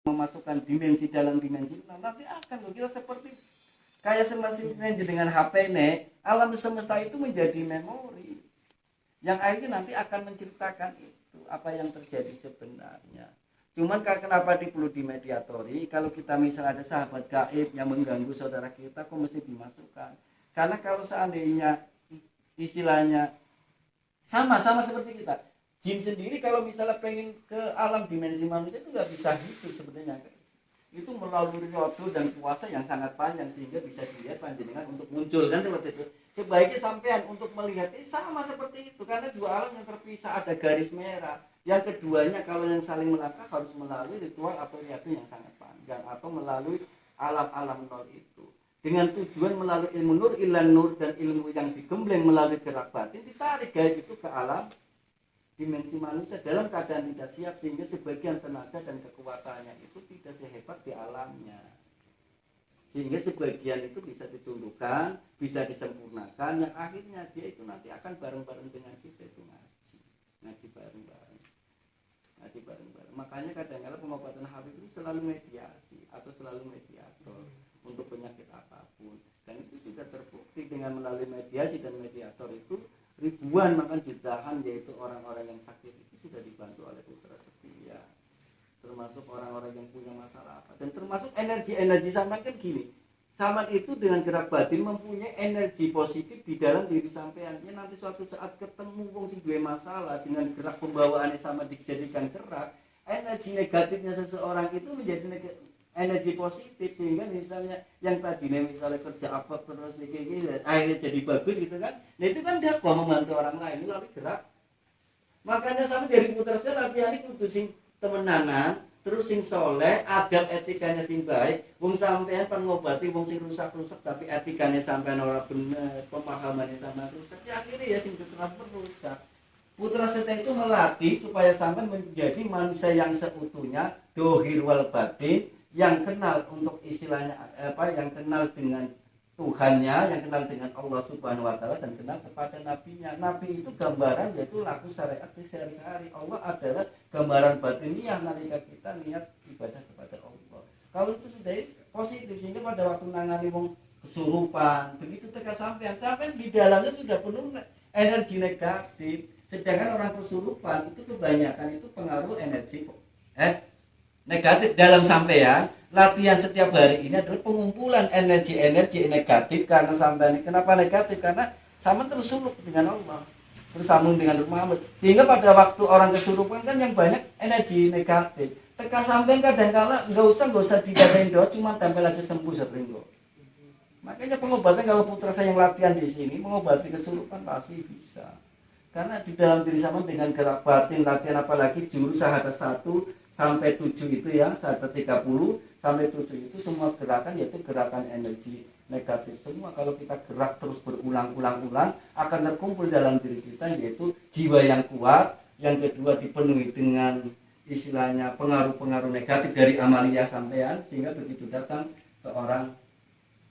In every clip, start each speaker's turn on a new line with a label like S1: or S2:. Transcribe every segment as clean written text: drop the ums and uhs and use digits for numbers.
S1: memasukkan dimensi dalam dimensi, nanti akan loh kita seperti kayak semestinya dengan HP nih, alam semesta itu menjadi memori yang akhirnya nanti akan menceritakan itu apa yang terjadi sebenarnya. Cuman kenapa perlu dimediatori? Kalau kita misalnya ada sahabat gaib yang mengganggu saudara kita, kok mesti dimasukkan? Karena kalau seandainya istilahnya sama seperti kita, jin sendiri kalau misalnya pengen ke alam dimensi manusia itu nggak bisa hidup sebenarnya. Itu melalui waktu dan puasa yang sangat panjang sehingga bisa dilihat panjenengan untuk muncul kan seperti itu. Sebaiknya sampean untuk melihat ini sama seperti itu karena dua alam yang terpisah ada garis merah. Yang keduanya kalau yang saling melangkah harus melalui ritual atau riatu yang sangat panjang atau melalui alam-alam nol itu. Dengan tujuan melalui ilmu nur, ilan nur dan ilmu yang digembleng melalui gerak batin ditarik gaib itu ke alam dimensi manusia dalam keadaan tidak siap sehingga sebagian tenaga dan kekuatannya itu tidak sehebat di alamnya. Sehingga sebagian itu bisa ditundukkan, bisa disempurnakan, yang akhirnya dia itu nanti akan bareng-bareng dengan kita itu ngaji bareng-bareng. Makanya kadang-kadang pengobatan Habib itu selalu mediasi atau selalu mediator untuk penyakit apapun. Dan itu sudah terbukti dengan melalui mediasi dan mediator itu ribuan bahkan jutaan yaitu orang-orang yang sakit itu sudah dibantu oleh putra setia, termasuk orang-orang yang punya masalah apa dan termasuk energi sampean kan gini, sampean itu dengan gerak batin mempunyai energi positif di dalam diri sampean. Ya nanti suatu saat ketemu wong sing duwe masalah dengan gerak pembawaannya sama dijadikan gerak, energi negatifnya seseorang itu menjadi energi positif sehingga misalnya yang tadinya misalnya kerja apa terus kayak gini akhirnya jadi bagus gitu kan. Nah itu kan dia kok membantu orang lain melalui gerak. Makanya sampai dari putra saya latihan itu sing temenanan, terus sing soleh, adab etikanya sing baik. Wong sampean pengobati wong sing rusak-rusak tapi etikanya sampean ora bener, pemahamannya sama rusak. Ya akhirnya ya sing terus merusak. Putra Seta itu melatih supaya sampean menjadi manusia yang seutuhnya, dohir wal batin, yang kenal untuk istilahnya yang kenal dengan Tuhannya, yang kenal dengan Allah Subhanahu wa taala dan kenal kepada nabinya. Nabi itu gambaran yaitu laku syariat sehari-hari. Allah adalah gambaran batiniah nalika kita niat ibadah kepada Allah. Kalau itu sudah positif sehingga pada waktu nangani wong kesurupan, begitu teka sampean di dalamnya sudah penuh energi negatif. Sedangkan orang kesurupan itu kebanyakan itu pengaruh energi negatif dalam sampean. Latihan setiap hari ini adalah pengumpulan energi negatif karena sampean. Kenapa negatif? Karena sama tersuluk dengan Allah, bersambung dengan Muhammad. Sehingga pada waktu orang kesurupan kan yang banyak energi negatif. Teka sampean kadang-kala nggak usah didadain doa, cuma tempel aja sembuh sering kok. Makanya pengobatan kalau putra saya yang latihan di sini mengobati kesurupan pasti bisa. Karena di dalam diri sama dengan gerak batin latihan apalagi jurus syahadat 1 sampai 7 itu ya, syahadat 30 sampai 7 itu semua gerakan yaitu gerakan energi negatif semua. Kalau kita gerak terus berulang-ulang akan terkumpul dalam diri kita yaitu jiwa yang kuat. Yang kedua dipenuhi dengan istilahnya pengaruh-pengaruh negatif dari amaliyah sampean sehingga begitu datang ke orang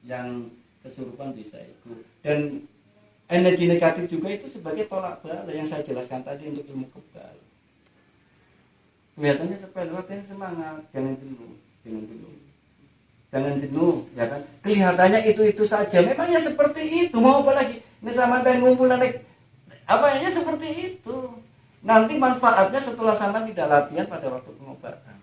S1: yang kesurupan bisa ikut. Dan energi negatif juga itu sebagai tolak bala yang saya jelaskan tadi untuk ilmu kebal. Kelihatannya sepele, latihan semangat, jangan jenuh, ya kan? Kelihatannya itu saja. Memang ya seperti itu. Mau apa lagi? Ini sama dengan ngumpulan ya seperti itu. Nanti manfaatnya setelah sama tidak latihan pada waktu pengobatan.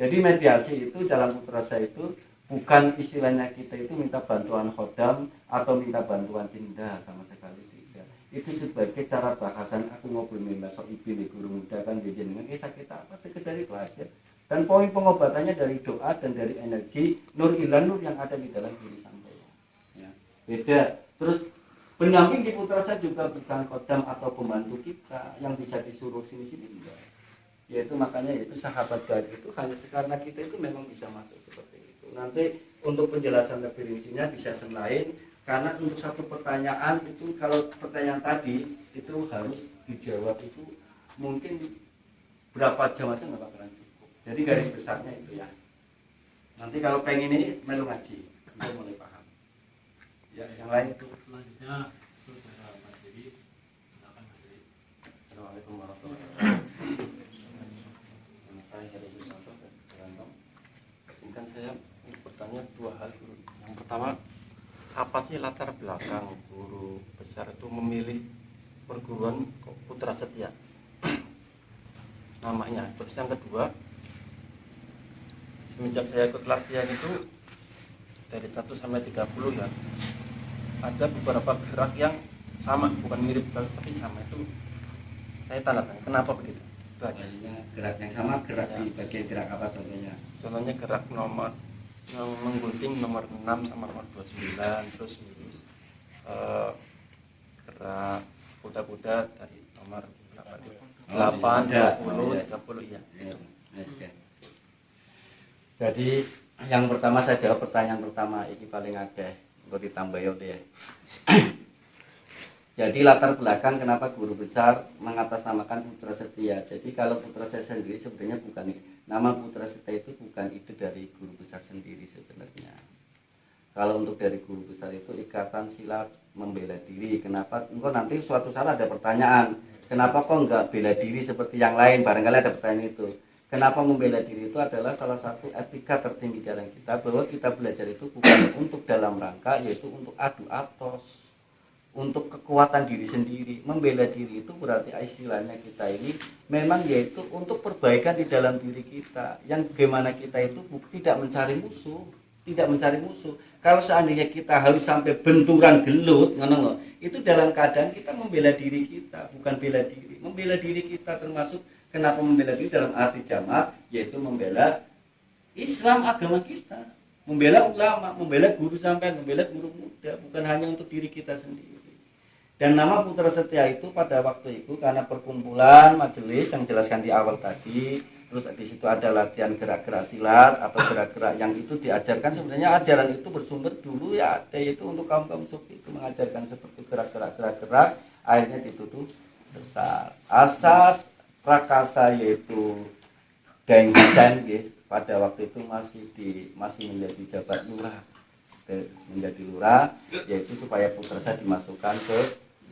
S1: Jadi mediasi itu dalam putra saya itu bukan istilahnya kita itu minta bantuan khodam atau minta bantuan tindak sama sekali tidak. Itu sebagai cara bahasan aku ngobrol dengan soibi nih guru muda kan dengan kisah kita apa sekedar itu aja. Dan poin pengobatannya dari doa dan dari energi nur ilan nur yang ada di dalam diri sampai. Ya. Beda. Terus pendamping di putra saya juga bukan khodam atau pembantu kita yang bisa disuruh sini-sini enggak. Yaitu makanya itu sahabat gaib itu hanya karena kita itu memang bisa masuk seperti itu. Nanti untuk penjelasan lebih rincinya bisa lain karena untuk satu pertanyaan itu kalau pertanyaan tadi itu harus dijawab itu mungkin berapa jam aja nggak bakalan cukup. Jadi garis besarnya itu ya. Nanti kalau pengen ini melu ngaji, kita mulai paham. Ya yang lain itu
S2: selanjutnya jadi silakan materi.
S1: Assalamualaikum warahmatullahi wabarakatuh. Saya dari Susanto.
S3: dua hal guru. Yang pertama, apa sih latar belakang guru besar itu memilih perguruan Putra Setia namanya? Terus yang kedua, semenjak saya ikut latihan itu dari 1 sampai 30 ya, ada beberapa gerak yang sama, bukan mirip tapi sama. Itu saya tanda tanya kenapa begitu. Itu aja.
S1: Gerak yang sama, gerak di bagian gerak apa contohnya?
S3: Contohnya gerak nomor yang menggunting nomor 6 sama nomor 29, terus gerak kuda-kuda dari nomor 8, 20, 30 ya.
S1: Jadi yang pertama saya jawab pertanyaan pertama ini paling akeh untuk ditambah ya. Jadi latar belakang kenapa guru besar mengatasnamakan Putra Setia. Jadi kalau Putra Setia sendiri sebenarnya bukan nama Putra Setia, itu bukan ide dari guru besar sendiri sebenarnya. Kalau untuk dari guru besar itu ikatan silat membela diri. Kenapa? Engkau nanti suatu saat ada pertanyaan, kenapa kok enggak bela diri seperti yang lain? Barangkali ada pertanyaan itu. Kenapa membela diri itu adalah salah satu etika tertinggi dalam kita, bahwa kita belajar itu bukan untuk dalam rangka, yaitu untuk adu atos, untuk kekuatan diri sendiri. Membela diri itu berarti istilahnya kita ini memang yaitu untuk perbaikan di dalam diri kita, yang bagaimana kita itu tidak mencari musuh, tidak mencari musuh. Kalau seandainya kita harus sampai benturan gelut, itu dalam keadaan kita membela diri kita, bukan bela diri. Membela diri kita termasuk kenapa membela diri dalam arti jamak, yaitu membela Islam agama kita, membela ulama, membela guru sampai membela guru muda, bukan hanya untuk diri kita sendiri. Dan nama Putra Setia itu pada waktu itu karena perkumpulan majelis yang jelaskan di awal tadi, terus di situ ada latihan gerak-gerak silat atau gerak-gerak yang itu diajarkan. Sebenarnya ajaran itu bersumber dulu ya ada, yaitu untuk kaum sufi itu mengajarkan seperti gerak-gerak, akhirnya dituduh sesat. Asas prakasa yaitu Deng Hasan pada waktu itu masih menjadi jabat lurah, menjadi lurah, yaitu supaya putra saya dimasukkan ke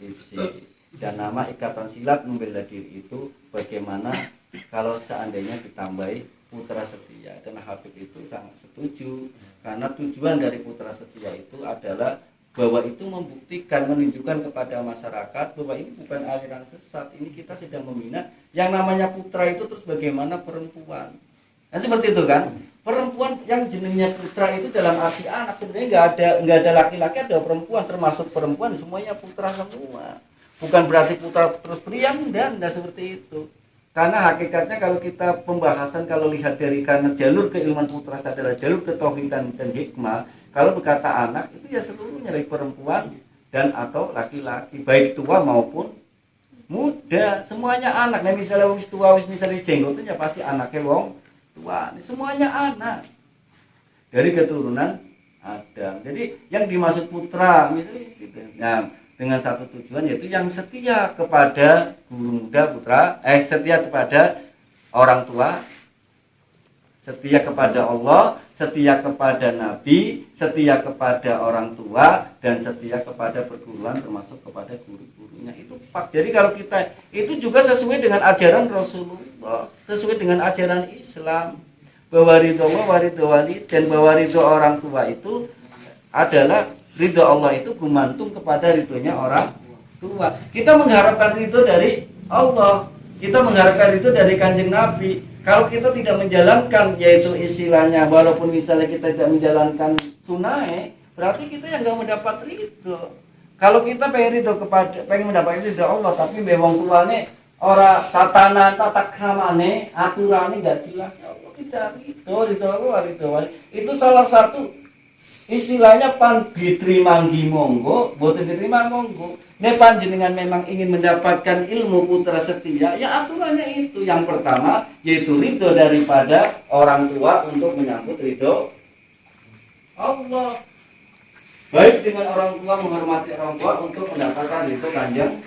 S1: IPSI. Dan nama ikatan silat membela diri itu bagaimana kalau seandainya ditambahi Putra Setia, dan Habib itu sangat setuju, karena tujuan dari Putra Setia itu adalah bahwa itu membuktikan, menunjukkan kepada masyarakat bahwa ini bukan aliran sesat, ini kita sedang membina yang namanya putra itu. Terus bagaimana perempuan, nah seperti itu kan, perempuan yang jenisnya putra itu dalam arti anak, sebenarnya nggak ada laki-laki, ada perempuan, termasuk perempuan semuanya putra semua, bukan berarti putra terus pria, enggak seperti itu. Karena hakikatnya kalau kita pembahasan, kalau lihat dari, karena jalur keilmuan putra adalah jalur ketauhidan dan hikmah. Kalau berkata anak itu ya seluruhnya dari perempuan dan atau laki-laki, baik tua maupun muda, semuanya anak. Nah misalnya wis tua, misalnya jenggotnya pasti anaknya wong tua. Ini semuanya anak dari keturunan Adam. Jadi yang dimaksud putra misalnya, nah, dengan satu tujuan yaitu yang setia kepada guru muda setia kepada orang tua, setia kepada Allah, setia kepada Nabi, setia kepada orang tua, dan setia kepada perguruan termasuk kepada guru-gurunya. Itu Pak. Jadi kalau kita itu juga sesuai dengan ajaran Rasulullah, sesuai dengan ajaran Islam, bahwa ridho Allah wa ridho walid, dan bahwa ridho orang tua itu adalah ridho Allah itu bergantung kepada ridhonya orang tua. Kita mengharapkan ridho dari Allah, kita mengharapkan ridho dari Kanjeng Nabi. Kalau kita tidak menjalankan, yaitu istilahnya, walaupun misalnya kita tidak menjalankan sunnah, berarti kita yang nggak mendapat ridho. Kalau kita pengen mendapat ridho Allah, tapi memang tuane orang tatanan, tata kramane, aturannya nggak jelas, ya Allah tidak ridho Allah, ridho Allah. Itu salah satu istilahnya pan diterima monggo, boten diterima monggo. Nek panjenengan memang ingin mendapatkan ilmu Putra Setia, ya aturannya itu. Yang pertama yaitu ridho daripada orang tua untuk menyambut ridho Allah. Baik dengan orang tua, menghormati orang tua untuk mendapatkan ridho Kanjeng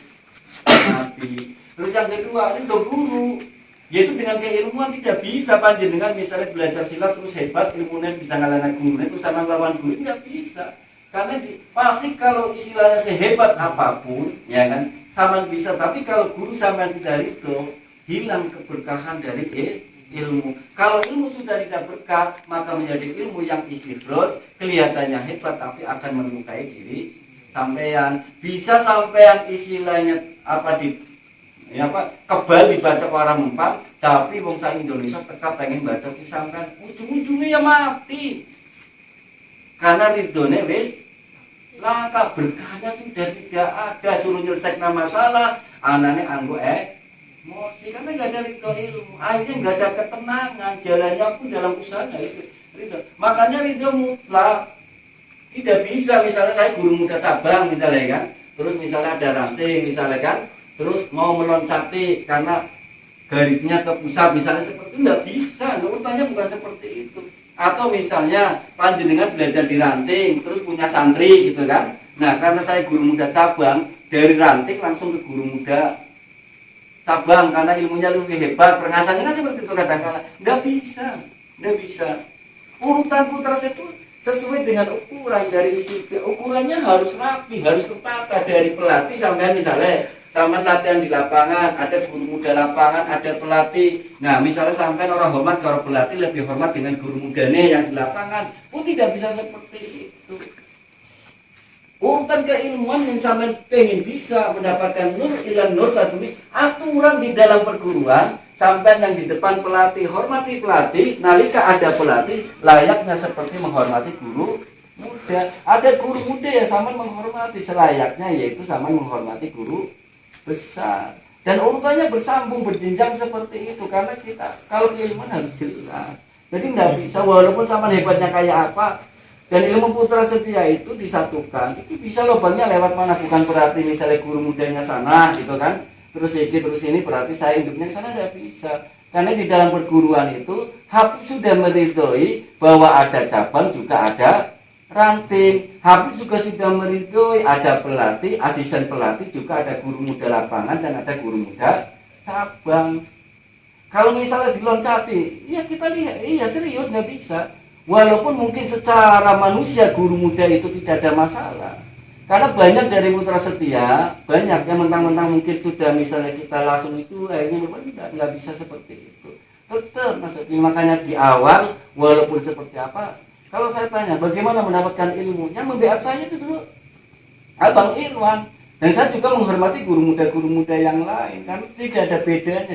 S1: Nabi. Terus yang kedua ridho guru, yaitu dengan keilmuan. Tidak bisa panjenengan misalnya belajar silat terus hebat, ilmunya bisa ngalahkan gurunya, terus sama lawan guru, tidak bisa. Karena pasti kalau istilahnya sehebat apapun, ya kan, sama bisa. Tapi kalau guru sama tidak itu, hilang keberkahan dari ilmu. Kalau ilmu sudah tidak berkah, maka menjadi ilmu yang istifrod, kelihatannya hebat tapi akan melukai diri sampean. Bisa sampean istilahnya kebal dibaca orang empat, tapi wong sak Indonesia tetap pengen baca sampean, ujung-ujungnya ya mati. Karena ridhone wis langka, berkahnya sudah tidak ada, suruh nyelesaikan masalah, anaknya anggo emosi, karena nggak ada ridho ilmu, akhirnya nggak ada ketenangan, jalannya pun dalam usahanya itu ridho. Makanya ridho mutlak tidak bisa. Misalnya saya guru muda cabang misalnya kan, terus misalnya ada ranting misalnya kan, terus mau meloncati karena garisnya ke pusat misalnya, seperti itu nggak bisa, urutannya bukan seperti itu. Atau misalnya panjenengan belajar di ranting terus punya santri gitu kan, nah karena saya guru muda cabang, dari ranting langsung ke guru muda cabang karena ilmunya lebih hebat, pengasannya kan seperti itu kadang-kadang. Nggak bisa. Urutan putra itu sesuai dengan ukuran dari isi, ukurannya harus rapi, harus tertata dari pelatih sampai misalnya sampai latihan di lapangan, ada guru muda lapangan, ada pelatih. Nah, misalnya sampai orang hormat kalau pelatih lebih hormat dengan guru mudanya yang di lapangan, pun tidak bisa seperti itu. Urutan keilmuan yang sampai pengen bisa mendapatkan nur ilan nur laduni, aturan di dalam perguruan sampai yang di depan pelatih, hormati pelatih, nalika ada pelatih layaknya seperti menghormati guru muda. Ada guru muda yang sama menghormati selayaknya, yaitu sama menghormati guru besar. Dan urutannya bersambung, berjenjang seperti itu, karena kita kalau keilmuan harus jelas. Jadi nggak bisa walaupun sama hebatnya kayak apa. Dan ilmu putra setia itu disatukan, itu bisa lubangnya lewat mana, bukan berarti misalnya guru mudanya sana gitu kan, terus ini berarti saya hidupnya sana, tidak bisa. Karena di dalam perguruan itu Habib sudah meridhoi bahwa ada cabang juga ada ranting. Habib juga sudah meridhoi ada pelatih, asisten pelatih, juga ada guru muda lapangan dan ada guru muda cabang. Kalau misalnya diloncati, ya kita lihat, iya serius nggak bisa. Walaupun mungkin secara manusia guru muda itu tidak ada masalah, karena banyak dari putra setia, banyak yang mentang-mentang mungkin sudah misalnya kita langsung itu akhirnya nggak bisa seperti itu. Tetap maksudnya, makanya di awal walaupun seperti apa, kalau saya tanya bagaimana mendapatkan ilmu, yang membiat saya itu dulu Abang Irwan, dan saya juga menghormati guru muda yang lain, kan tidak ada bedanya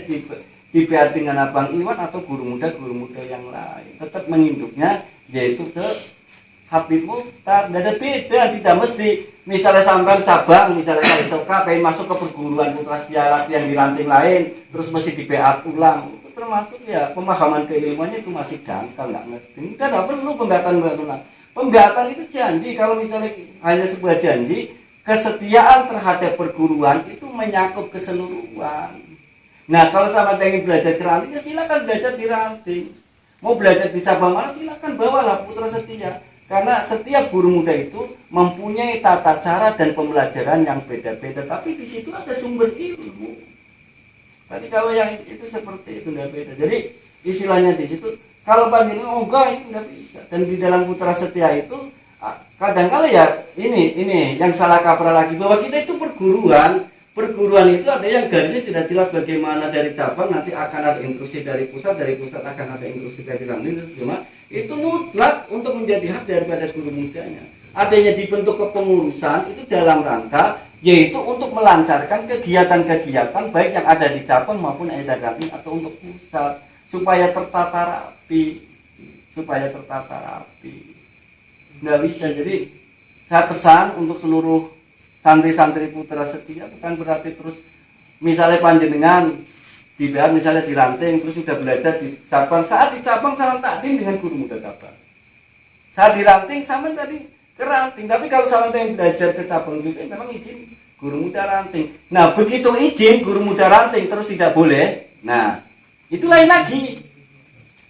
S1: di BR dengan Abang Iwan atau guru muda yang lain, tetap menginduknya yaitu ke Habib Mukhtar. Tidak ada beda, tidak mesti misalnya sampai cabang, misalnya saya suka pengen masuk ke perguruan putra setia latihan di ranting lain, terus mesti di BR ulang, itu termasuk ya pemahaman keilmuannya itu masih dangkal, nggak ngerti. Tidak perlu pembeatan itu janji. Kalau misalnya hanya sebuah janji, kesetiaan terhadap perguruan itu menyakup keseluruhan. Nah, kalau sama pengen belajar di ranting, ya silakan belajar di ranting. Mau belajar di cabang mana, silakan bawalah putra setia. Karena setiap guru muda itu mempunyai tata cara dan pembelajaran yang beda-beda. Tapi di situ ada sumber ilmu. Tapi kalau yang itu seperti itu nggak beda. Jadi istilahnya di situ, kalau panjenengan enggak itu nggak bisa. Dan di dalam putra setia itu kadang-kala ya ini yang salah kaprah lagi, bahwa kita itu perguruan itu ada yang garisnya sudah jelas bagaimana dari cabang nanti akan ada intrusi dari pusat akan ada intrusi dari ranting, cuma itu mutlak untuk menjadi hak daripada guru mudanya. Adanya dibentuk kepengurusan itu dalam rangka yaitu untuk melancarkan kegiatan-kegiatan baik yang ada di cabang maupun yang ada di ranting atau untuk pusat, supaya tertata rapi. Nggak bisa. Jadi saya pesan untuk seluruh santri-santri putra setia, bukan berarti terus misalnya panjenengan di BR misalnya di ranting terus sudah belajar di cabang, saat di cabang salam takdim dengan guru muda cabang, saat di ranting sama tadi ke ranting. Tapi kalau salam yang belajar ke cabang juga memang izin guru muda ranting. Nah begitu izin guru muda ranting terus tidak boleh, nah itu lain lagi.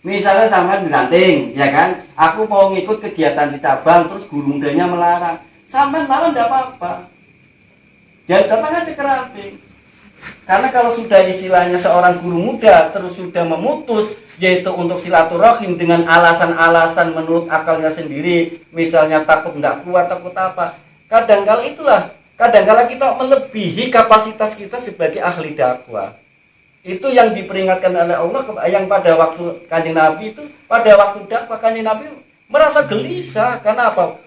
S1: Misalnya sama di ranting, ya kan, aku mau ngikut kegiatan di cabang terus guru mudanya melarang, sama lawan tidak apa-apa. Ya datang aja ke ranting. Karena kalau sudah istilahnya seorang guru muda terus sudah memutus yaitu untuk silaturahim dengan alasan-alasan menurut akalnya sendiri, misalnya takut nggak kuat, takut apa, kadang-kala kita melebihi kapasitas kita sebagai ahli dakwah. Itu yang diperingatkan oleh Allah, yang pada waktu Kanjeng Nabi itu, pada waktu dakwah Kanjeng Nabi merasa gelisah. Karena apa?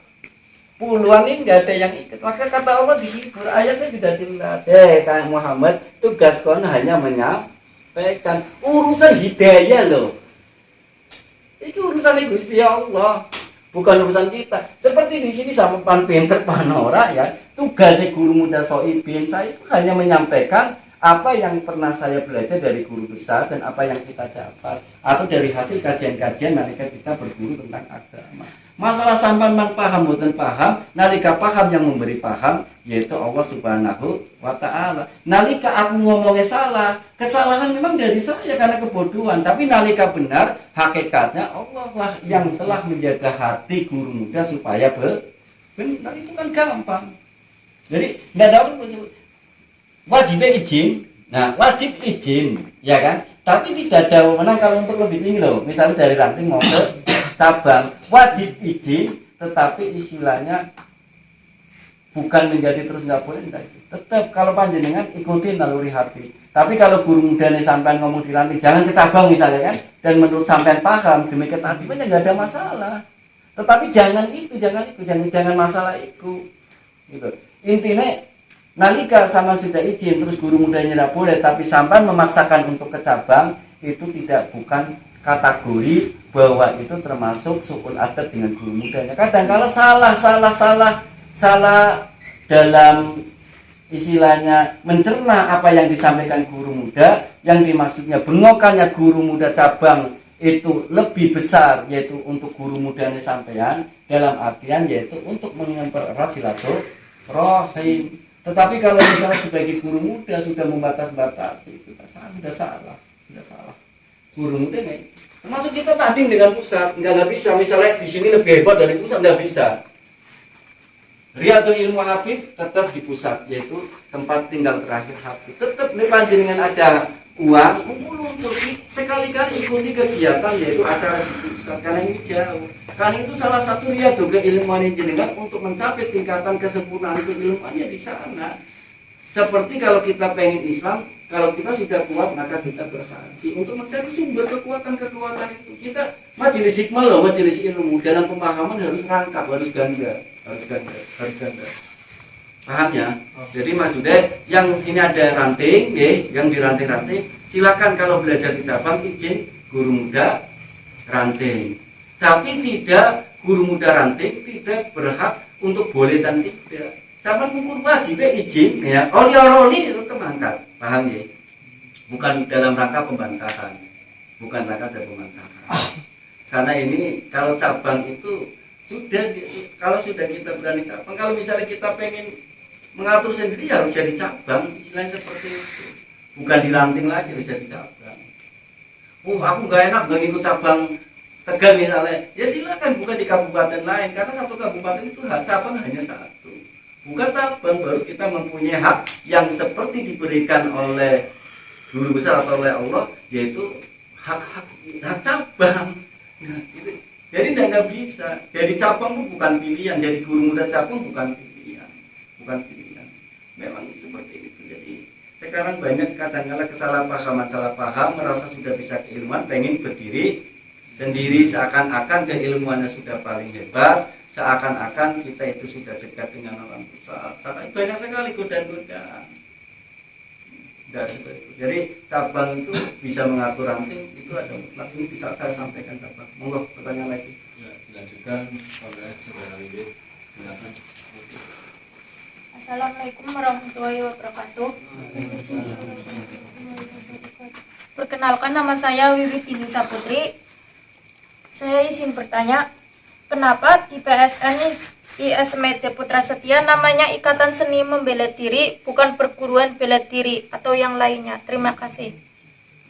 S1: Puluhan ini nggak ada yang ikut. Maka kata Allah dihibur, ayatnya sudah jelas. Kang Muhammad, tugas kau hanya menyampaikan urusan hidayah loh. Itu urusan Gusti Allah, bukan urusan kita. Seperti di sini sama pan pinter panora ya. Tugasnya guru muda Soibin saya itu hanya menyampaikan apa yang pernah saya belajar dari guru besar dan apa yang kita dapat atau dari hasil kajian-kajian nalika kita berguru tentang agama. Masalah sampai man paham bukan paham, nalika paham yang memberi paham yaitu Allah Subhanahu wa taala. Nalika aku ngomongnya salah, kesalahan memang dari saya karena kebodohan, tapi nalika benar hakikatnya Allah lah yang telah menjaga hati guru muda supaya benar. Itu kan gampang. Jadi enggak ada wajibnya izin. Nah, wajib izin, ya kan? Tapi tidak ada wewenang kalau untuk lebih tinggi loh. Misalnya dari ranting mau ke cabang, wajib izin, tetapi istilahnya bukan menjadi terus nggak boleh. Tetap kalau panjenengan ikutin naluri hati. Tapi kalau guru mudanya sampai ngomong di ranting, jangan ke cabang misalnya kan? Dan menurut sampean paham demi ketatibannya nggak ada masalah. Tetapi jangan masalah itu. Gitu. Intinya nalika sama sudah izin terus guru mudanya tidak boleh, tapi sampai memaksakan untuk ke cabang, itu bukan kategori bahwa itu termasuk su'ul adab dengan guru mudanya. Kadang kala salah dalam istilahnya mencerna apa yang disampaikan guru muda, yang dimaksudnya bengokannya guru muda cabang itu lebih besar, yaitu untuk guru mudanya sampean, dalam artian yaitu untuk mempererat silaturahim. Tetapi kalau misalnya sebagai guru muda sudah membatas-batasi, itu sudah salah. Guru muda nih, termasuk kita tanding dengan pusat, nggak bisa. Misalnya di sini lebih hebat dari pusat, nggak bisa. Riyadul Ilmu Habib tetap di pusat, yaitu tempat tinggal terakhir Habib. Tetap nih panjenengan ada uang, untuk sekali-kali ikuti kegiatan yaitu acara di pusat, karena ini jauh. Karena itu salah satu riyadul keilmuan jenengan untuk mencapai tingkatan kesempurnaan keilmuannya di sana. Seperti kalau kita pengen Islam, kalau kita sudah kuat maka kita berhati untuk mencari sumber kekuatan itu. Kita majelis hikmah loh, majelis ilmu dalam pemahaman harus rangkap, harus ganda. Paham ya? Jadi maksudnya yang ini ada ranting, yang di ranting-ranting, silakan kalau belajar di cabang izin guru muda ranting. Tapi tidak guru muda ranting tidak berhak untuk boleh dan tidak. Sama ukur wajibnya izin ya. Oli itu mangkat. Paham ya? Bukan dalam rangka pembantahan. Karena ini kalau cabang itu kalau sudah kita berani cabang, kalau misalnya kita pengen mengatur sendiri ya harus jadi cabang, istilahnya seperti itu. Bukan diranting lagi, harus jadi cabang. Aku nggak enak nggak ikut cabang Tegal misalnya, ya silakan bukan di kabupaten lain, karena satu kabupaten itu cabang hanya satu. Bukan cabang, baru kita mempunyai hak yang seperti diberikan oleh guru besar atau oleh Allah, yaitu hak cabang. Nah, gitu. Jadi tidak bisa. Jadi cabang itu bukan pilihan, jadi guru muda cabang bukan pilihan. Memang seperti itu. Jadi sekarang banyak kadang-kala salah paham, merasa sudah bisa keilmuan, pengen berdiri sendiri seakan-akan keilmuannya sudah paling hebat, seakan-akan kita itu sudah dekat dengan alam pusat. Banyak sekali godaan-godaan. Jadi cabang itu bisa mengatur ranting, itu ada mutlak. Ini bisa saya sampaikan cabang. Monggo pertanyaan lagi.
S2: Ya, dilanjutkan oleh saudara Wiwit. Silakan.
S4: Assalamualaikum warahmatullahi wabarakatuh. Perkenalkan, nama saya Wiwit Inisa Putri. Saya izin bertanya, kenapa di PSN ISMT Putra Setia namanya Ikatan Seni Membela Diri, bukan Perguruan Bela Diri atau yang lainnya? Terima kasih.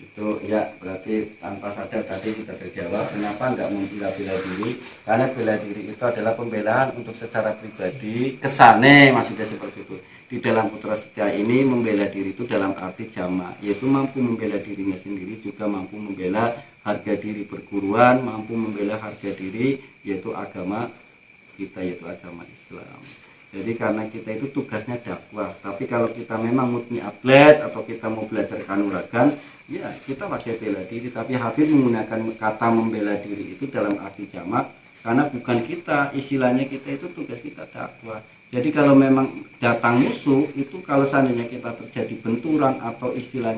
S1: Itu ya berarti tanpa sadar tadi kita terjawab kenapa nggak membela diri, karena bela diri itu adalah pembelaan untuk secara pribadi, kesane maksudnya seperti itu. Di dalam Putra Setia ini membela diri itu dalam arti jamak, yaitu mampu membela dirinya sendiri, juga mampu membela harga diri perguruan, mampu membela harga diri yaitu agama kita, yaitu agama Islam. Jadi karena kita itu tugasnya dakwah, tapi kalau kita memang murni atlet atau kita mau belajar kanuragan, ya kita pakai bela diri. Tapi Habib menggunakan kata membela diri itu dalam arti jamak, karena bukan kita, istilahnya kita itu tugas kita dakwah. Jadi kalau memang datang musuh itu, kalau seandainya kita terjadi benturan atau istilah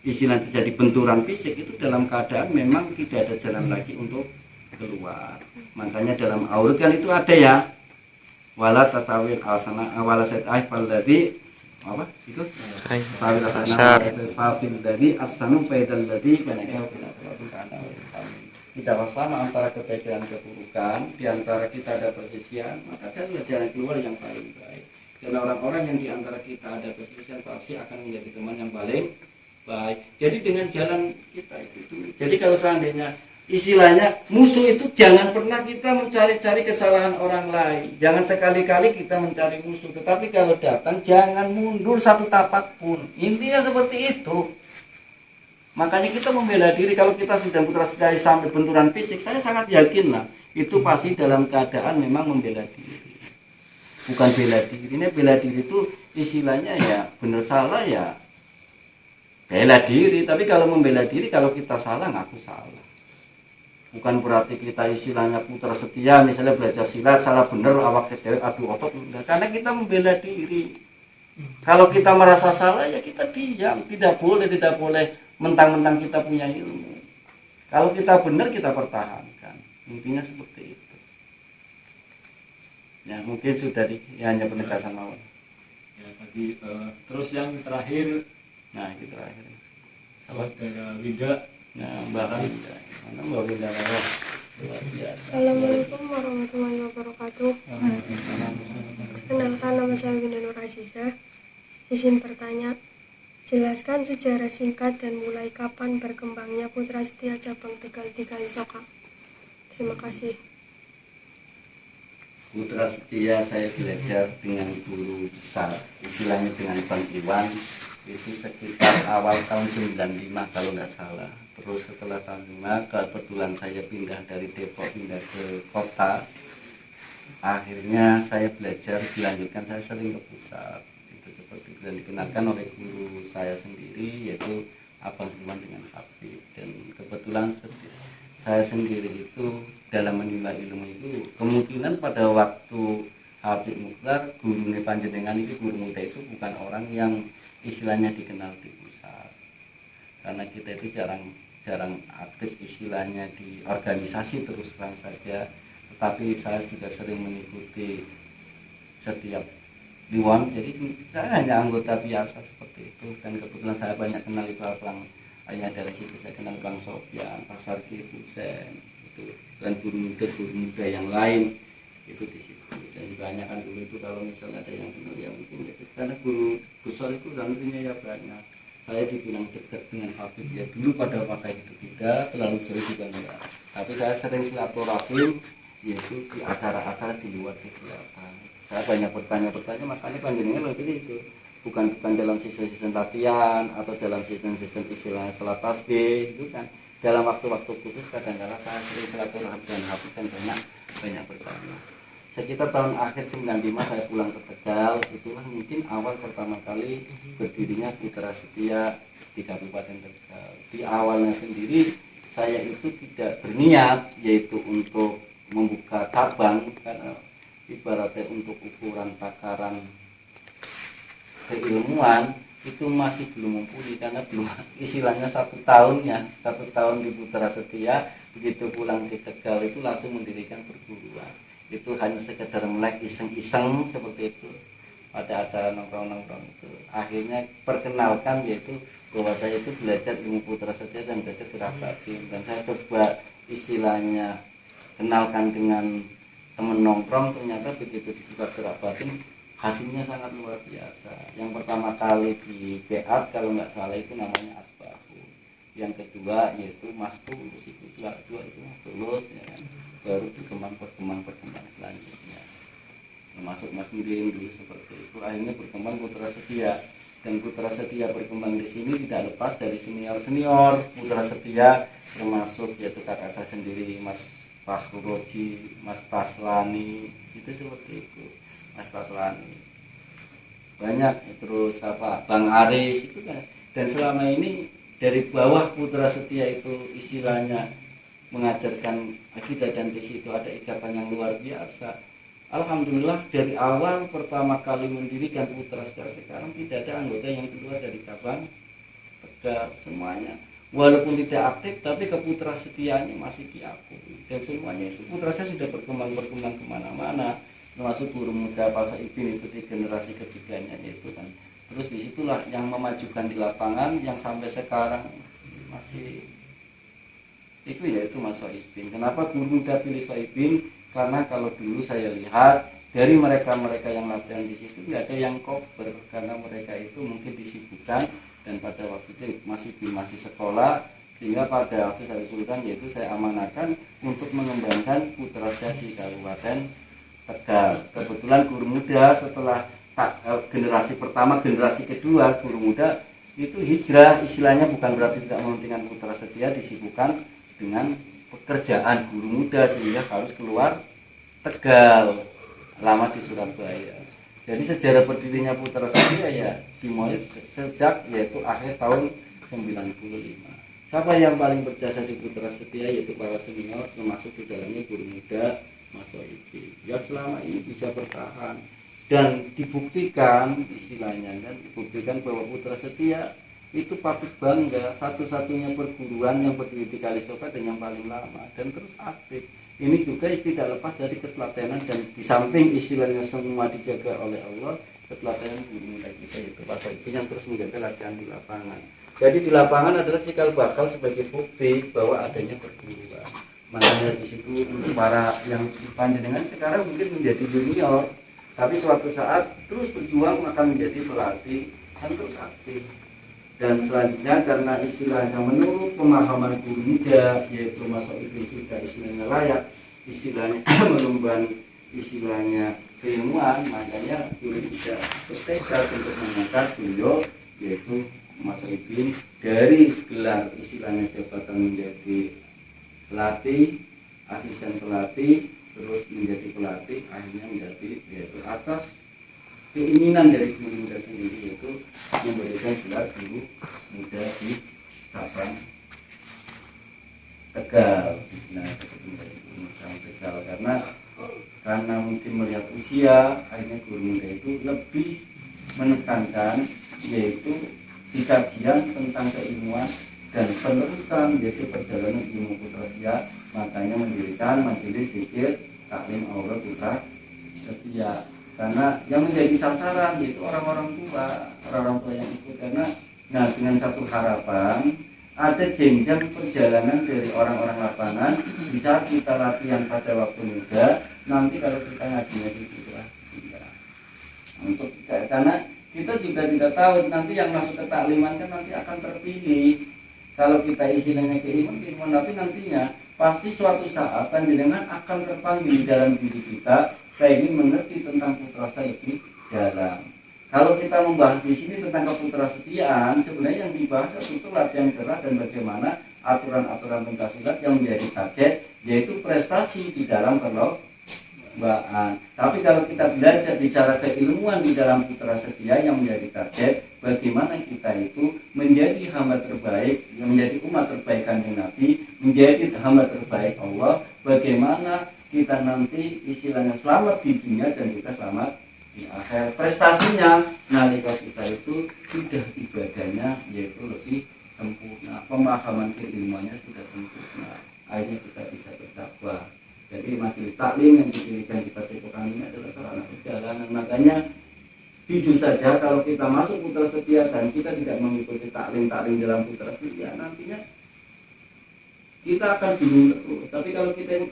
S1: terjadi benturan fisik, itu dalam keadaan memang tidak ada jalan lagi untuk keluar. Makanya dalam aul kan itu ada ya, wala tastawil asana wala sa'ai fal ladzi apa itu fa'il fa'il dari asanu faidal ladzi tidak sama antara kebaikan dan keburukan, di antara kita ada perselisihan, maka carilah jalan keluar yang paling baik. Dan orang-orang yang di antara kita ada perselisihan pasti akan menjadi teman yang paling baik. Jadi dengan jalan kita itu. Jadi kalau seandainya istilahnya musuh itu, jangan pernah kita mencari-cari kesalahan orang lain. Jangan sekali-kali kita mencari musuh. Tetapi kalau datang jangan mundur satu tapak pun. Intinya seperti itu. Makanya kita membela diri. Kalau kita sudah putra sekali sampai benturan fisik, saya sangat yakin lah itu pasti dalam keadaan memang membela diri. Bukan bela diri. Ini bela diri itu istilahnya ya benar salah ya bela diri. Tapi kalau membela diri, kalau kita salah ngaku salah. Bukan berarti kita istilahnya putra setia, misalnya belajar silat salah benar awak cewek adu otot, enggak. Karena kita membela diri. Kalau kita merasa salah ya kita diam, tidak boleh mentang-mentang kita punya ilmu. Kalau kita benar kita pertahankan. Intinya seperti itu. Ya mungkin sudah hanya penegasan awal.
S2: Ya tadi terus yang terakhir,
S1: Nah itu terakhir.
S2: saudara Wida.
S1: Nah Mbak Winda, mana Mbak Winda luar biasa.
S5: Assalamualaikum warahmatullahi wabarakatuh. Kenalkan, nama saya Winda Nur Aziza. Izin bertanya, jelaskan sejarah singkat dan mulai kapan berkembangnya Putra Setia Cabang Tegal di Kalisoka. Terima kasih.
S1: Putra Setia saya belajar dengan guru besar, istilahnya dengan Bang Iwan, itu sekitar awal tahun 95 kalau nggak salah. Terus setelah tahun 5 kebetulan saya pindah dari Depok pindah ke kota. Akhirnya saya belajar dilanjutkan, saya sering ke pusat. Itu seperti yang dikenalkan oleh guru saya sendiri, yaitu Abang Iwan dengan Habib. Dan kebetulan saya sendiri itu dalam menimba ilmu itu kemungkinan pada waktu Habib Mukhtar guru panjenengan itu guru muda itu bukan orang yang istilahnya dikenal di pusat, karena kita itu jarang aktif istilahnya di organisasi terus terang saja. Tetapi saya juga sering mengikuti setiap diwan, jadi saya hanya anggota biasa seperti itu. Dan kebetulan saya banyak kenal Bang hanya dari situ saya kenal Bang Sofyan, Pasar Kibusen itu, dan guru muda yang lain itu di situ. Dan banyak kan dulu itu kalau misalnya ada yang kenal ya mungkin gitu. Karena guru besar itu nantinya ya banyak. Saya dibilang dekat dengan Habib ya dulu pada masa itu tidak terlalu jauh juga enggak. Tapi saya sering silaturahim yaitu di acara-acara di luar kegiatan. Saya banyak bertanya, makanya panjenengan lebih itu bukan dalam season latihan atau dalam season istilah salat tasbih itu kan. Dalam waktu-waktu khusus kadang-kadang saya sering silaturahim dengan Habib dan banyak bertanya. Sekitar tahun akhir 95 saya pulang ke Tegal, itulah mungkin awal pertama kali berdirinya Putra Setia di Kabupaten Tegal. Di awalnya sendiri saya itu tidak berniat yaitu untuk membuka cabang, karena ibaratnya untuk ukuran takaran keilmuan itu masih belum mumpuni, karena belum istilahnya satu tahun di Putra Setia. Begitu pulang di Tegal itu langsung mendirikan perguruan. Itu hanya sekedar melek iseng-iseng seperti itu pada acara nongkrong-nongkrong itu. Akhirnya perkenalkan yaitu bahwa saya itu belajar ilmu Putra Setia dan belajar gerak batin, dan saya coba istilahnya kenalkan dengan teman nongkrong. Ternyata begitu dibuka gerak batin hasilnya sangat luar biasa. Yang pertama kali di BA kalau nggak salah itu namanya Asbahu, yang kedua yaitu Masku itu dua itu lulus ya kan. Baru berkembang selanjutnya, termasuk Mas Mirim dulu seperti itu. Akhirnya berkembang Putra Setia, dan Putra Setia berkembang di sini tidak lepas dari senior Putra Setia, termasuk yaitu kakak saya sendiri Mas Fahruroji, Mas Taslani, itu seperti itu. Mas Paslani banyak, terus Bang Aris itu kan. Dan selama ini dari bawah Putra Setia itu istilahnya mengajarkan akidah dan di situ ada ikatan yang luar biasa. Alhamdulillah dari awal pertama kali mendirikan Putra sekarang tidak ada anggota yang keluar dari cabang Tegal, semuanya walaupun tidak aktif tapi ke Putra Setianya masih diakui, dan semuanya itu Putra saya sudah berkembang kemana-mana, termasuk guru muda Pak Saibin itu di generasi ketiganya itu kan. Terus disitulah yang memajukan di lapangan yang sampai sekarang masih itu yaitu Mas Soibin. Kenapa guru muda pilih Soibin? Karena kalau dulu saya lihat dari mereka-mereka yang latihan di situ nggak ada yang koper, karena mereka itu mungkin disibukkan dan pada waktu itu masih sekolah, sehingga pada waktu saya usulkan yaitu saya amanahkan untuk mengembangkan putra saya di Kabupaten Tegal. Kebetulan guru muda setelah generasi pertama, generasi kedua guru muda itu hijrah, istilahnya bukan berarti tidak mementingkan Putra Setia, disibukkan dengan pekerjaan guru muda sehingga harus keluar Tegal, lama di Surabaya. Jadi sejarah berdirinya Putra Setia ya dimulai sejak yaitu akhir tahun 95. Siapa yang paling berjasa di Putra Setia yaitu para senior, termasuk di dalamnya guru muda Mas Soibin yang selama ini bisa bertahan dan dibuktikan, istilahnya kan dibuktikan bahwa Putra Setia itu patut bangga, satu-satunya perguruan yang berdiri di Kalisoka dan yang paling lama dan terus aktif. Ini juga tidak lepas dari ketelatenan dan di samping istilahnya semua dijaga oleh Allah, ketelatenan guru muda kita itu Pak Soibin yang terus menjaga latihan di lapangan. Jadi di lapangan adalah cikal bakal sebagai bukti bahwa adanya perguruan. Makanya di situ para yang panjenengan sekarang mungkin menjadi junior, tapi suatu saat terus berjuang akan menjadi pelatih dan terus aktif. Dan selanjutnya karena istilahnya menurut pemahaman guru muda yaitu Mas Soibin sudah istilahnya layak, istilahnya mengemban istilahnya keilmuan, makanya guru muda bertekad untuk mengangkat beliau yaitu Mas Soibin dari gelar istilahnya jabatan menjadi pelatih, asisten pelatih, terus menjadi pelatih, akhirnya menjadi yaitu atas keinginan dari guru muda sendiri yaitu memberikan gelar guru muda di cabang Tegal, menjadi guru muda Tegal karena mungkin melihat usia, akhirnya guru muda itu lebih menekankan yaitu di kajian tentang keilmuan dan penerusan yaitu perjalanan ilmu Putra Setia, makanya mendirikan majelis zikir taklim aura Putra Setia. Karena yang menjadi sasaran yaitu orang-orang tua yang ikut, karena dengan satu harapan ada jenjang perjalanan dari orang-orang lapangan bisa kita latihan pada waktu muda, nanti kalau kita ngajinya di Putra Setia. Untuk karena kita juga tidak tahu nanti yang masuk ke takliman kan nanti akan terpilih. Kalau kita istilahnya keilmuan, tapi nantinya pasti suatu saat panjenengan akan terpanggil dalam diri kita. Saya ingin mengerti tentang Putra Setia dalam. Kalau kita membahas di sini tentang keputrasetiaan, sebenarnya yang dibahas itu latihan keras dan bagaimana aturan-aturan pencaksilat yang menjadi target, yaitu prestasi di dalam perlombaan. Tapi kalau kita belajar bicara keilmuan di dalam Putra Setia yang menjadi target, bagaimana kita itu menjadi hamba terbaik, yang menjadi umat terbaik Kanjeng Nabi, menjadi hamba terbaik Allah, bagaimana kita nanti istilahnya selamat di dunia dan kita selamat di akhir. Prestasinya nalika kita itu sudah ibadahnya yaitu lebih sempurna, pemahaman keilmuannya sudah sempurna, akhirnya kita bisa berdakwah. Jadi majelis taklim yang didirikan di Padepokan ini adalah sarana perjalanan. Makanya jujur saja kalau kita masuk Putra Setia dan kita tidak mengikuti taklim dalam Putra Setia, nantinya kita akan bingung terus. Tapi kalau kita ikut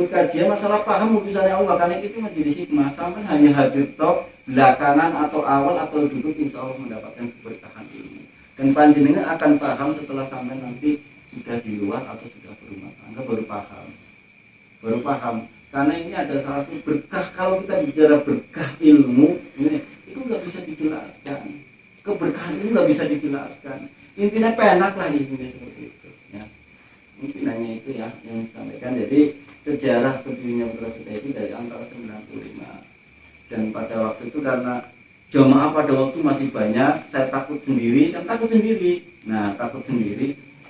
S1: kajian masalah paham urusannya Allah, karena itu menjadi hikmah. Sampai hanya hadir tok belakangan atau awal atau duduk, insya Allah mendapatkan keberkahan ilmu. Dan panjenengan akan paham setelah sampai nanti sudah di luar atau sudah berumah tangga baru paham. Karena ini ada salah satu berkah. Kalau kita bicara berkah ilmu, itu nggak bisa dijelaskan. Keberkahan ini nggak bisa dijelaskan. Intinya penak lah intinya seperti itu. Ya. Mungkin hanya itu ya yang disampaikan. Jadi sejarah berdirinya Putra Setia itu dari antara 95 Dan pada waktu itu karena jamaah pada waktu masih banyak, saya takut sendiri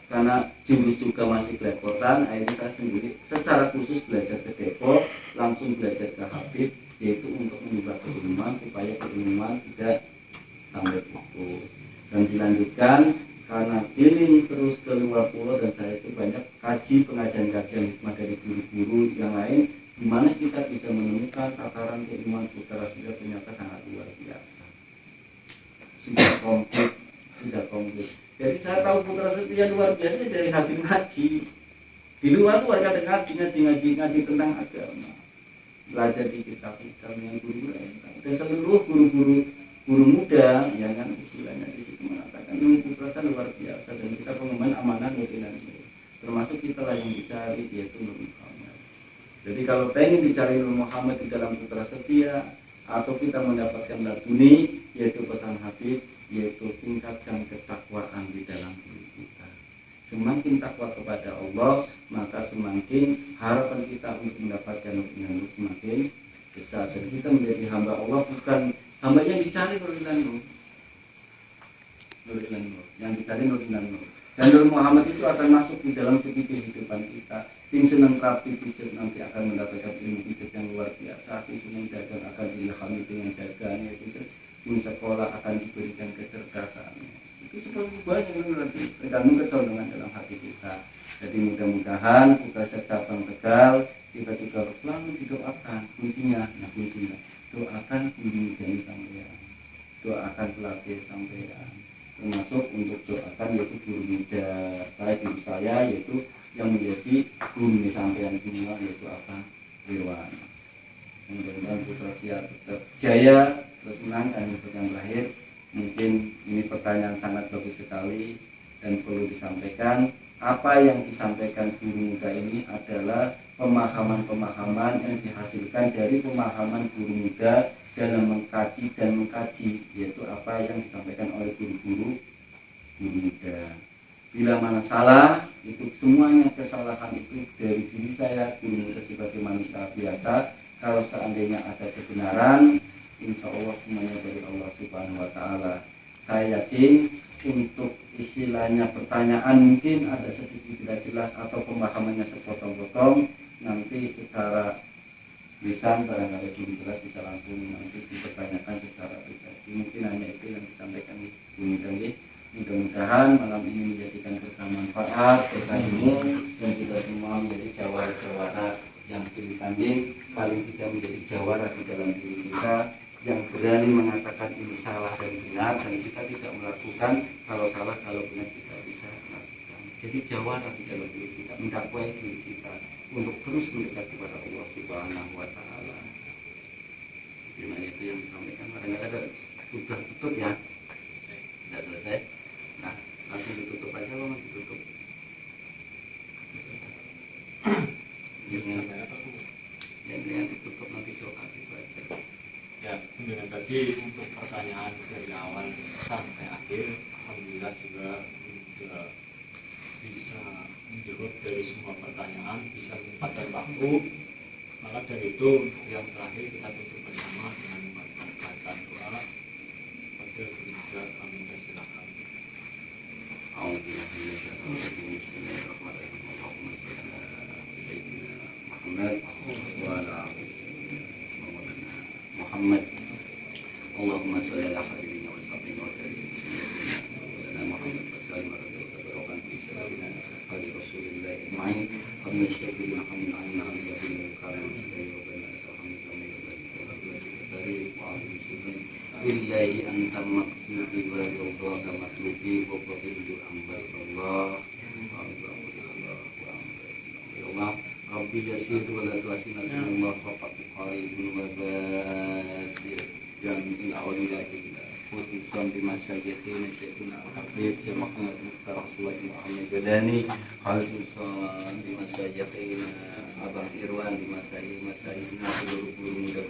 S1: karena jurus juga masih belepotan. Akhirnya saya sendiri secara khusus belajar ke Depok, langsung belajar ke Habib, yaitu untuk mengubah keilmuan supaya keilmuan tidak sampai pupus. Dan dilanjutkan karena keliling terus ke luar pulau, dan saya itu banyak kaji pengajian-kajian hikmah dari guru-guru yang lain, di mana kita bisa menemukan tataran keilmuan Putra Setia ternyata sangat luar biasa, sudah komplit. Jadi saya tahu Putra Setia luar biasa dari hasil ngaji. Di luar tuh ada ngaji tentang agama, belajar di kitab-kitab yang guru dan seluruh guru muda yang kan istilahnya di situ mengatakan ilmu Putra luar biasa, dan kita pengemban amanah Nurinan, termasuk kita lah yang dicari, yaitu Nur Muhammad. Jadi kalau pengen dicari Nur Muhammad di dalam Putra Setia, atau kita mendapatkan laduni, yaitu pesan Habib, yaitu tingkatkan ketakwaan di dalam diri kita. Semakin takwa kepada Allah, maka semakin harapan kita untuk mendapatkan Nurinan semakin besar, dan kita menjadi hamba Allah, bukan hamba yang dicari Nurinan Nur, yang dicari Nurinan Nur. Dan Nur Muhammad itu akan masuk di dalam segi kehidupan kita. Sing senang terapi pijat nanti akan mendapatkan ilmu pijat yang luar biasa. Sing senang dagang akan diilhami dengan dagangnya. Sing sekolah akan diberikan kecerdasannya. Itu seperti banyak yang nanti tergantung kecondongan dalam hati kita. Jadi mudah-mudahan kita secabang Tegal, kita juga selalu didoakan. Kuncinya, doakan bimbing dari sampean, doakan pelatih sampean, termasuk untuk doakan yaitu guru muda guru saya yaitu yang menjadi guru sampean semua, yaitu Dewan. Mudah-mudahan Putra Setia tetap jaya, terus menang. Dan untuk yang terakhir, mungkin ini pertanyaan sangat bagus sekali dan perlu disampaikan. Apa yang disampaikan guru muda ini adalah pemahaman-pemahaman yang dihasilkan dari pemahaman guru muda dalam mengkaji, yaitu apa yang disampaikan oleh guru muda. Bila mana salah, itu semuanya kesalahan itu dari diri saya, guru muda sebagai manusia biasa. Kalau seandainya ada kebenaran, insya Allah semuanya dari Allah Subhanahu Wa Taala. Saya yakin untuk istilahnya pertanyaan mungkin ada sedikit tidak jelas atau pemahamannya sepotong-potong, nanti secara lisan barangkali belum jelas bisa langsung nanti dipertanyakan secara pribadi. Mungkin hanya itu yang disampaikan mudah-mudahan malam ini menjadikan bermanfaat, berkaimu, dan kita semua menjadi jawara-jawara yang pilih tanding, paling tidak menjadi jawara di dalam diri kita yang berani mengatakan ini salah dan benar, dan kita tidak melakukan, kalau salah kalau benar kita bisa melakukan. Jadi jawara di dalam diri kita, mendakwai diri kita untuk terus mendekat kepada Allah Subhanahu Wa Taala. Gimana itu yang disampaikan? Kadang-kadang sudah tutup ya, tidak selesai. Nah, langsung ditutup aja, Bang, ditutup. Yang ditutup nanti doa itu aja.
S2: Ya, dengan tadi untuk pertanyaan dari awal sampai akhir, alhamdulillah juga bisa menjawab dari semua pertanyaan, bisa menyempatkan waktu. Maka dari itu untuk yang terakhir kita tutup bersama dengan membacakan doa. Pada berita kami persilakan.
S1: Muhammad Allahumma sholli ala habibina wa sayyidina wa sayyidina Muhammad sallallahu alaihi wasallam wa rasulillah ajma'in kami syukur Muhammad anna alladhi kana wa bana billahi anta maqsudi wa ridha maqsudi wa fadlu amri Allah Allah Rabbi yasir wa la tu'asina Allah faqat qaribun wa basir jamil awliya khususan di masyayikhina Syekhuna Al-Habib Syekh Muhammad Mukhtar Rasulullah Muhammad Jadani, khususan di masyayikhina Abang Irwan, di masyayikhina seluruh guru muda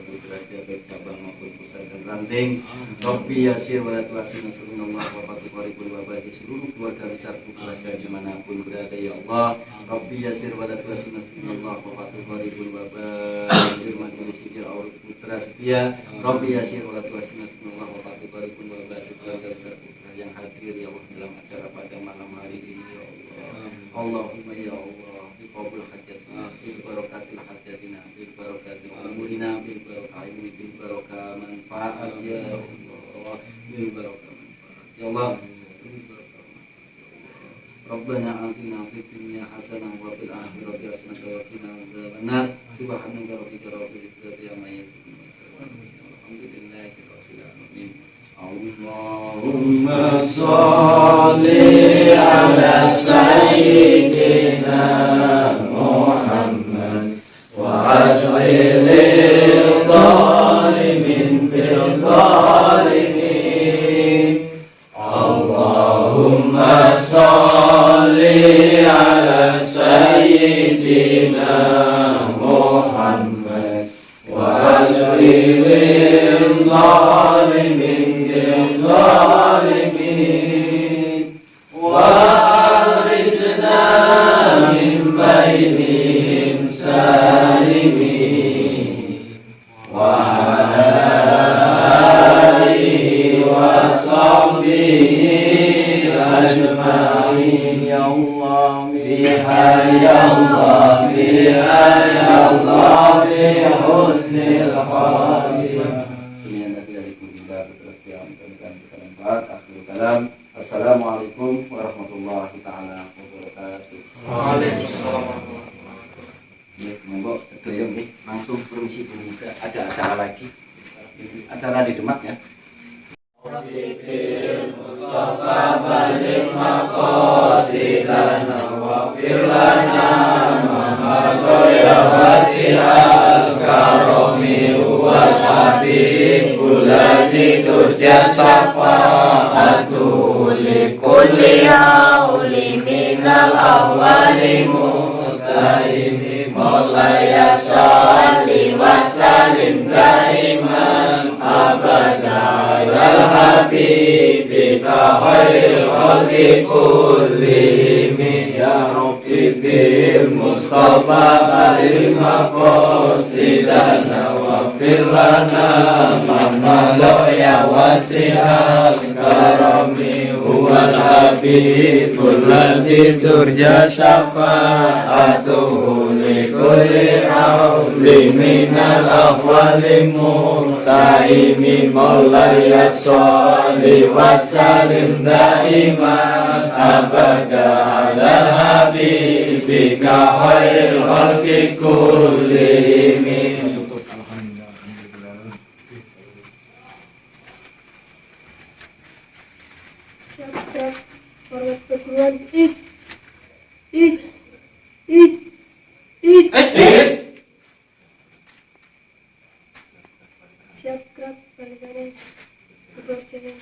S1: putra setiap cabang maupun pusat dan ranting. Rabbi yasir wa la tu'assir nasallallahu wa fatuqaribul wa bagi seluruh keluarga besar putra saya dimanapun berada ya Allah. Rabbi yasir wa la tu'assir nasallallahu wa fatuqaribul wa bagi majelis hijrah aur putra setia. Rabbi yasir wa la tu'assir nasallallahu wa fatuqaribul wa bagi keluarga besar putra yang hadir ya Allah dalam acara pada malam hari ini ya Allah. Allahumma ya Allah qabul hajatina bil barakatil hajatina bil barakatil umurina bil barakah ilmi bil barakah manfaat ya Allah bil barakah manfaat ya Allah bil barakah manfaat. Rabbana atina fid dunya hasanah wa fil akhirati hasanah wa qina adzabannar subhanaka rabbika rabbil izzati amma yasifun alhamdulillahi rabbil alamin. Allahumma sholli ala sayyidina Muhammad wa as'ilil zalimin bil zalimin. Allahumma sholli ala sayyidina Muhammad wa as'ilil zalimin الظالمين وأخرجنا من بينهم سالمين وعلى آله وصحبه أجمعين يا الله بها يا الله بها يا الله بحسن الخاتمة. Assalamualaikum warahmatullahi taala wabarakatuh.
S3: Waalaikumsalam.
S1: Monggo sedaya nggih langsung permisi buka, ada acara lagi. Acara di Demak ya. Mustafa balik maqasidana wa firlana ya wasi'al karami wa habib kulazi turja safa'atu likulli hauli minal awwali mutahimi maulaya salli wa salim daiman abada al habibika khairil khalqi kullihim ya rabbi bil mustafa balik maqasidana wa firlana mamalo ya wasi'al karami huwal habibul ladzi turja syafa'atuhu likulli hawli minal ahwali murtaimi maulaya sholli wa salim daiman abada ala habibika khairil khalqi kullihim.
S5: Siap-siap hormat perguruan siap gerak balik kanan, kedua jalan.